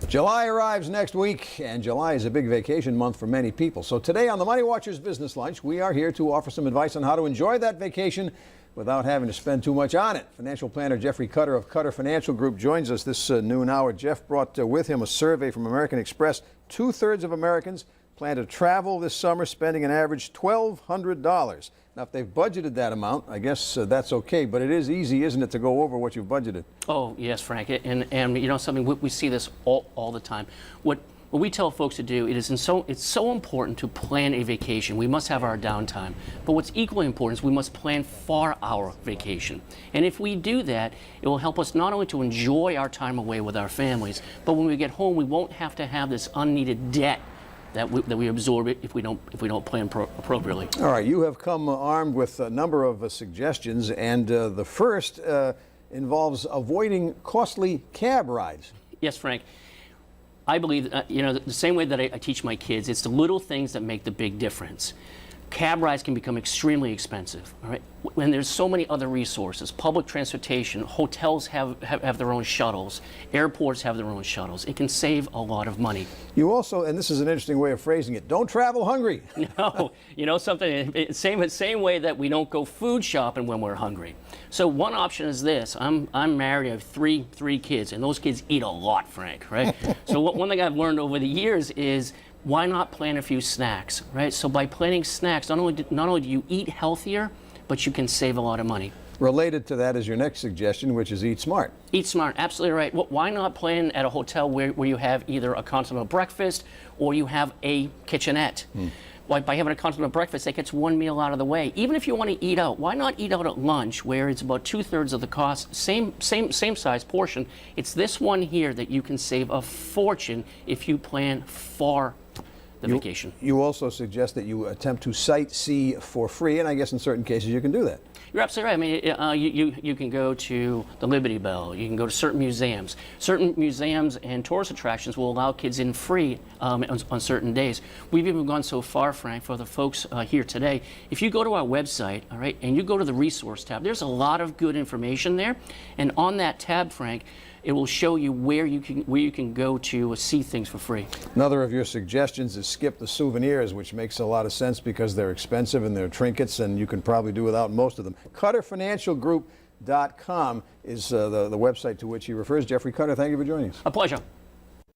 July arrives next week, and July is a big vacation month for many people. So today on the Money Watchers Business Lunch, we are here to offer some advice on how to enjoy that vacation without having to spend too much on it. Financial planner Jeffrey Cutter of Cutter Financial Group joins us this noon hour. Jeff brought with him a survey from American Express. 2/3 of Americans plan to travel this summer, spending an average $1,200. Now, if they've budgeted that amount, I guess that's okay, but it is easy, isn't it, to go over what you've budgeted? Oh, yes, Frank, and you know something, we see this all the time. What we tell folks to do, it's so important to plan a vacation. We must have our downtime, but what's equally important is we must plan for our vacation. And if we do that, it will help us not only to enjoy our time away with our families, but when we get home, we won't have to have this unneeded debt that we absorb it if we don't plan appropriately. All right, you have come armed with a number of suggestions, and the first involves avoiding costly cab rides. Yes, Frank. I believe, you know, the same way that I teach my kids, it's the little things that make the big difference. Cab rides can become extremely expensive, all right? When there's so many other resources, public transportation, hotels have their own shuttles, airports have their own shuttles. It can save a lot of money. You also, and this is an interesting way of phrasing it, don't travel hungry. No, you know something, same way that we don't go food shopping when we're hungry. So one option is this. I'm married, I have three kids, and those kids eat a lot, Frank, right? So one thing I've learned over the years is why not plan a few snacks, right? So by planning snacks, not only do you eat healthier, but you can save a lot of money. Related to that is your next suggestion, which is eat smart. Eat smart, absolutely right. Well, why not plan at a hotel where you have either a continental breakfast or you have a kitchenette? By having a continental breakfast, that gets one meal out of the way. Even if you want to eat out, why not eat out at lunch, where it's about 2/3 of the cost, same size portion? It's this one here that you can save a fortune if you plan for the vacation. You also suggest that you attempt to sightsee for free, and I guess in certain cases you can do that. You're absolutely right. I mean, you can go to the Liberty Bell. You can go to certain museums. Certain museums and tourist attractions will allow kids in free on certain days. We've even gone so far, Frank, for the folks here today. If you go to our website, all right, and you go to the resource tab, there's a lot of good information there. And on that tab, Frank, it will show you where you can go to see things for free. Another of your suggestions is skip the souvenirs, which makes a lot of sense because they're expensive and they're trinkets, and you can probably do without most of them. CutterFinancialGroup.com is the website to which he refers. Jeffrey Cutter, thank you for joining us. A pleasure.